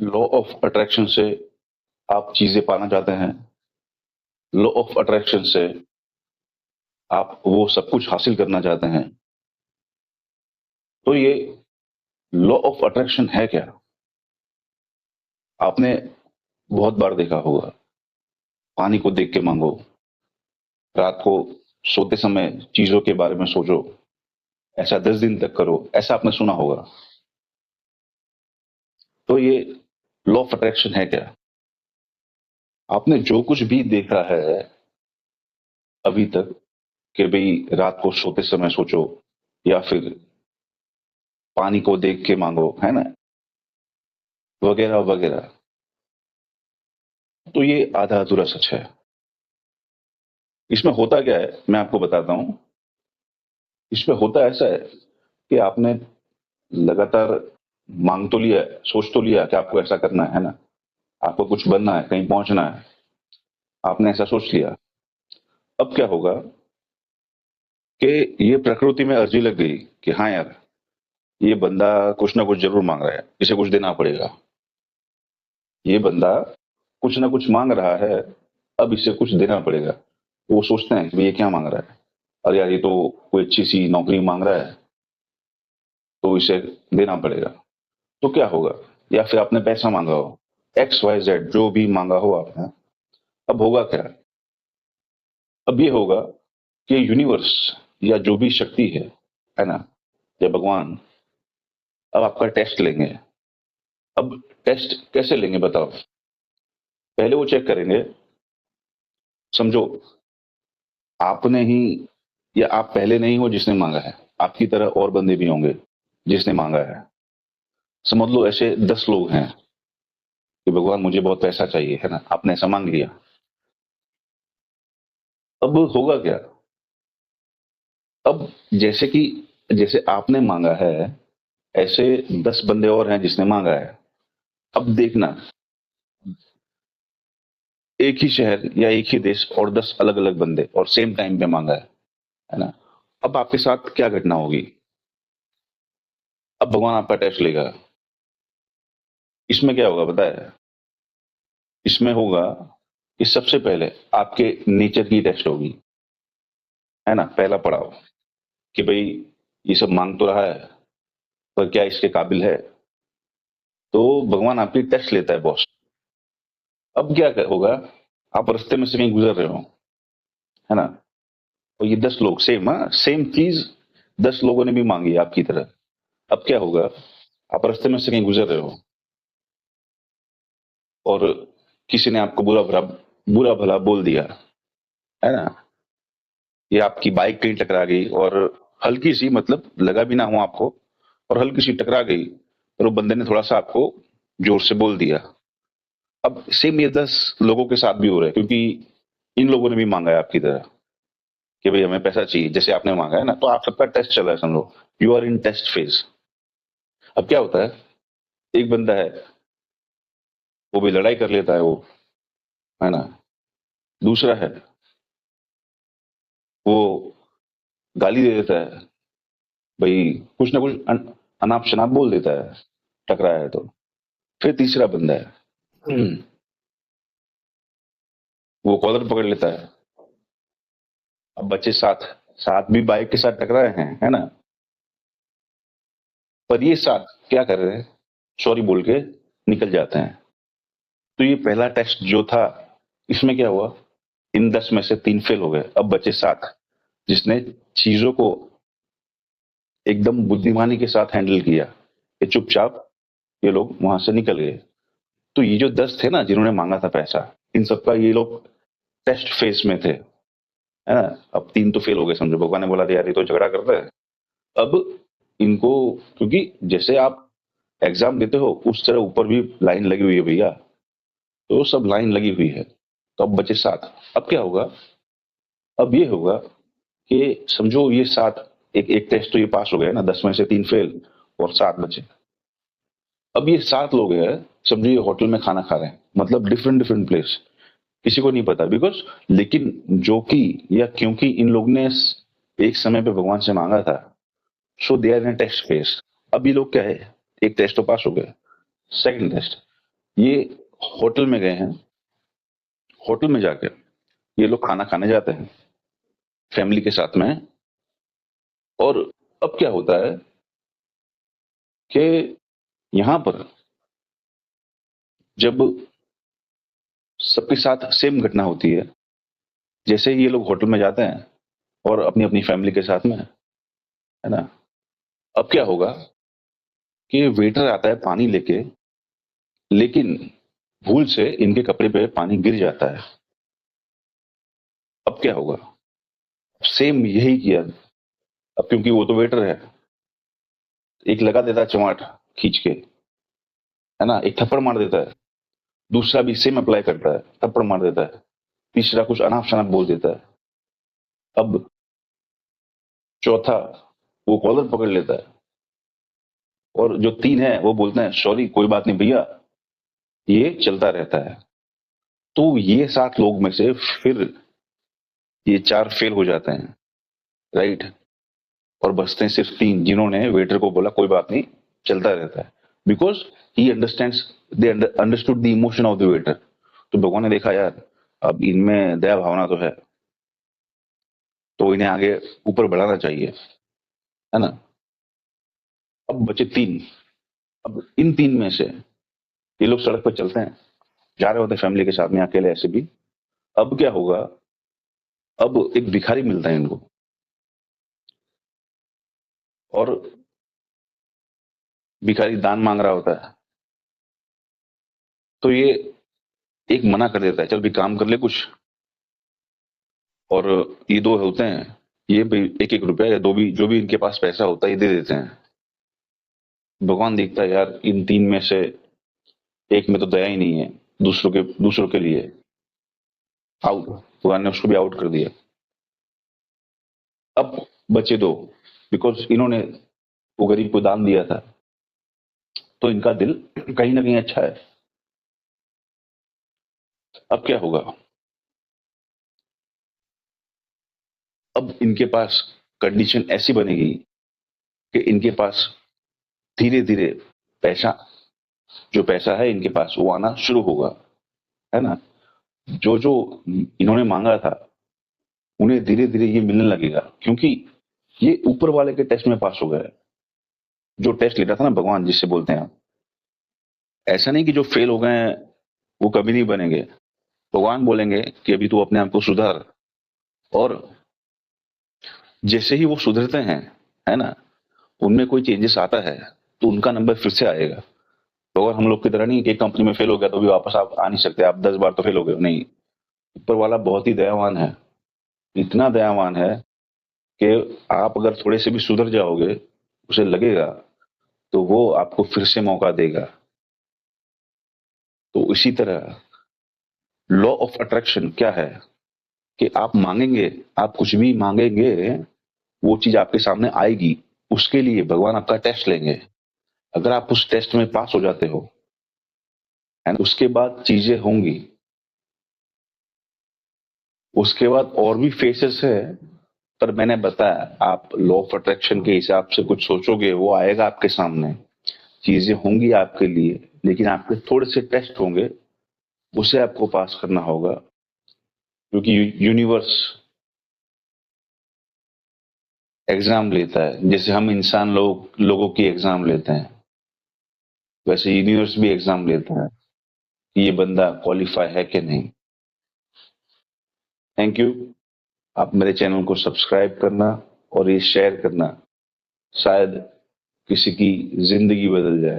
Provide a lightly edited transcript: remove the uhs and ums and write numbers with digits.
Law of attraction से आप चीजें पाना चाहते हैं। लॉ ऑफ अट्रैक्शन से आप वो सब कुछ हासिल करना चाहते हैं। तो ये लॉ ऑफ अट्रैक्शन है क्या? आपने बहुत बार देखा होगा। पानी को देख के मांगो, रात को सोते समय चीजों के बारे में सोचो, ऐसा 10 दिन तक करो, ऐसा आपने सुना होगा। तो ये लॉ ऑफ अट्रैक्शन है क्या? आपने जो कुछ भी देखा है अभी तक, कि भाई रात को सोते समय सोचो, या फिर पानी को देख के मांगो, है ना, वगैरह वगैरह, तो ये आधा अधूरा सच है। इसमें होता क्या है, मैं आपको बताता हूं। इसमें होता ऐसा है कि आपने लगातार मांग तो लिया है, सोच तो लिया कि आपको ऐसा करना है ना, आपको कुछ बनना है, कहीं पहुंचना है, आपने ऐसा सोच लिया। अब क्या होगा कि ये प्रकृति में अर्जी लग गई कि हाँ यार, ये बंदा कुछ ना कुछ जरूर मांग रहा है, इसे कुछ देना पड़ेगा। ये बंदा कुछ ना कुछ मांग रहा है, अब इसे कुछ देना पड़ेगा। वो सोचते हैं कि भाई ये क्या मांग रहा है, अरे यार ये तो कोई अच्छी सी नौकरी मांग रहा है, तो इसे देना पड़ेगा। तो क्या होगा? या फिर आपने पैसा मांगा हो, एक्स वाई जेड जो भी मांगा हो आपने, अब होगा क्या? अब ये होगा कि यूनिवर्स या जो भी शक्ति है ना, या भगवान, अब आपका टेस्ट लेंगे। अब टेस्ट कैसे लेंगे बताओ? पहले वो चेक करेंगे, समझो आपने ही, या आप पहले नहीं हो जिसने मांगा है, आपकी तरह और बंदे भी होंगे जिसने मांगा है। समझ लो ऐसे 10 लोग हैं कि भगवान मुझे बहुत पैसा चाहिए, है ना, आपने ऐसा मांग लिया। अब होगा क्या? अब जैसे कि जैसे आपने मांगा है, ऐसे 10 बंदे और हैं जिसने मांगा है। अब देखना, एक ही शहर या एक ही देश और 10 अलग अलग बंदे और सेम टाइम पे मांगा है ना। अब आपके साथ क्या घटना होगी? अब भगवान आपका टेस्ट लेगा। इसमें क्या होगा पता है? इसमें होगा कि सबसे पहले आपके नेचर की टेस्ट होगी, है ना, पहला पड़ाव, कि भाई ये सब मांग तो रहा है, पर क्या इसके काबिल है? तो भगवान आपकी टेस्ट लेता है बॉस। अब क्या होगा? आप रास्ते में से कहीं गुजर रहे हो, है ना, और ये 10 लोग सेम, हाँ सेम चीज 10 लोगों ने भी मांगी आपकी तरह। अब क्या होगा? आप रास्ते में से कहीं गुजर रहे हो और किसी ने आपको बुरा भला बोल दिया, है ना, ये आपकी बाइक कहीं टकरा गई, और हल्की सी, मतलब लगा भी ना हो आपको, और हल्की सी टकरा गई, और वो बंदे ने थोड़ा सा आपको जोर से बोल दिया। अब सेम ये 10 लोगों के साथ भी हो रहा है, क्योंकि इन लोगों ने भी मांगा है आपकी तरह कि भाई हमें पैसा चाहिए जैसे आपने मांगा है ना, तो आप सबका टेस्ट चल रहा है, समझो you are in test phase. अब क्या होता है? एक बंदा है, वो भी लड़ाई कर लेता है वो, है ना। दूसरा है, वो गाली दे देता है, भाई कुछ ना कुछ अनाप शनाप बोल देता है, टकराया है तो। फिर तीसरा बंदा है, वो कॉलर पकड़ लेता है। अब बच्चे साथ साथ भी बाइक के साथ टकराए हैं, है ना, पर ये साथ क्या कर रहे हैं? सॉरी बोल के निकल जाते हैं। तो ये पहला टेस्ट जो था, इसमें क्या हुआ? इन 10 में से 3 फेल हो गए, अब बचे 7, जिसने चीजों को एकदम बुद्धिमानी के साथ हैंडल किया, ये चुपचाप ये लोग वहां से निकल गए। तो ये जो 10 थे ना जिन्होंने मांगा था पैसा, इन सबका ये लोग टेस्ट फेज में थे, है ना। अब 3 तो फेल हो गए, समझो भगवान ने बोला था यार ये तो झगड़ा करता है। अब इनको, क्योंकि जैसे आप एग्जाम देते हो उस तरह ऊपर भी लाइन लगी हुई है भैया, तो सब लाइन लगी हुई है। तो अब बचे 7। अब क्या होगा? अब ये होगा कि समझो ये 7, एक एक टेस्ट तो ये पास हो गए ना, 10 में से 3 फेल, और 7 बचे। अब ये 7 लोग हैं, समझो ये होटल में खाना खा रहे हैं, मतलब डिफरेंट डिफरेंट प्लेस, किसी को नहीं पता, बिकॉज, लेकिन जो कि या क्योंकि इन लोग ने एक समय पे भगवान से मांगा था, so they are in test phase. अब ये लोग क्या है, एक टेस्ट तो पास हो गए, सेकंड टेस्ट, ये होटल में गए हैं, होटल में जाके ये लोग खाना खाने जाते हैं फैमिली के साथ में। और अब क्या होता है कि यहाँ पर जब सबके साथ सेम घटना होती है, जैसे ही ये लोग होटल में जाते हैं और अपनी अपनी फैमिली के साथ में, है ना, अब क्या होगा कि वेटर आता है पानी लेके, लेकिन भूल से इनके कपड़े पे पानी गिर जाता है। अब क्या होगा? सेम यही किया। अब क्योंकि वो तो वेटर है, एक लगा देता है चमाट खींच के, है ना, एक थप्पड़ मार देता है, दूसरा भी सेम अप्लाई करता है, थप्पड़ मार देता है, तीसरा कुछ अनाप शनाप बोल देता है। अब चौथा वो कॉलर पकड़ लेता है, और जो तीन है वो बोलते हैं सॉरी कोई बात नहीं भैया। ये चलता रहता है। तो ये 7 लोग में से फिर ये 4 फेल हो जाते हैं, राइट? और बचते हैं सिर्फ 3, जिन्होंने वेटर को बोला कोई बात नहीं, चलता रहता है, because he understands, they understood the emotion of the waiter. तो भगवान ने देखा यार अब इनमें दया भावना तो है, तो इन्हें आगे ऊपर बढ़ाना चाहिए, है ना। अब बचे 3। अब इन 3 में से ये लोग सड़क पर चलते हैं, जा रहे होते हैं फैमिली के साथ में, अकेले ऐसे भी। अब क्या होगा? अब एक भिखारी मिलता है इनको, और भिखारी दान मांग रहा होता है। तो ये एक मना कर देता है, चल भी काम कर ले कुछ। और ये 2 होते हैं, ये भी 1-1 रुपया या 2 भी, जो भी इनके पास पैसा होता है ये दे देते हैं। भगवान देखता है यार इन 3 में से एक में तो दया ही नहीं है, दूसरों के लिए। आउट, भगवान ने उसको भी आउट कर दिया। अब बचे 2, बिकॉज इन्होंने वो गरीब को दान दिया था, तो इनका दिल कहीं ना कहीं अच्छा है। अब क्या होगा? अब इनके पास कंडीशन ऐसी बनेगी कि इनके पास धीरे धीरे पैसा, जो पैसा है इनके पास वो आना शुरू होगा, है ना। जो जो इन्होंने मांगा था उन्हें धीरे धीरे ये मिलने लगेगा, क्योंकि ये ऊपर वाले के टेस्ट में पास हो गए। जो टेस्ट लेता था ना भगवान, जिससे बोलते हैं, ऐसा नहीं कि जो फेल हो गए हैं वो कभी नहीं बनेंगे। भगवान बोलेंगे कि अभी तू अपने आप को सुधार, और जैसे ही वो सुधरते हैं, है ना, उनमें कोई चेंजेस आता है, तो उनका नंबर फिर से आएगा। तो अगर हम लोग की तरह नहीं कि एक कंपनी में फेल हो गया तो भी वापस आप आ नहीं सकते, आप 10 बार तो फेल हो गए, नहीं। ऊपर वाला बहुत ही दयावान है, इतना दयावान है कि आप अगर थोड़े से भी सुधर जाओगे, उसे लगेगा, तो वो आपको फिर से मौका देगा। तो इसी तरह लॉ ऑफ अट्रैक्शन क्या है कि आप मांगेंगे, आप कुछ भी मांगेंगे, वो चीज आपके सामने आएगी। उसके लिए भगवान आपका टेस्ट लेंगे। अगर आप उस टेस्ट में पास हो जाते हो, एंड उसके बाद चीजें होंगी। उसके बाद और भी फेसेस है, पर मैंने बताया आप लॉ ऑफ अट्रैक्शन के हिसाब से कुछ सोचोगे, वो आएगा आपके सामने, चीजें होंगी आपके लिए, लेकिन आपके थोड़े से टेस्ट होंगे, उसे आपको पास करना होगा। क्योंकि यूनिवर्स एग्जाम लेता है, जैसे हम इंसान लोगों की एग्जाम लेते हैं, वैसे यूनिवर्स भी एग्जाम लेता है कि ये बंदा क्वालिफाई है कि नहीं। Thank you. आप मेरे चैनल को सब्सक्राइब करना और ये शेयर करना, शायद किसी की जिंदगी बदल जाए।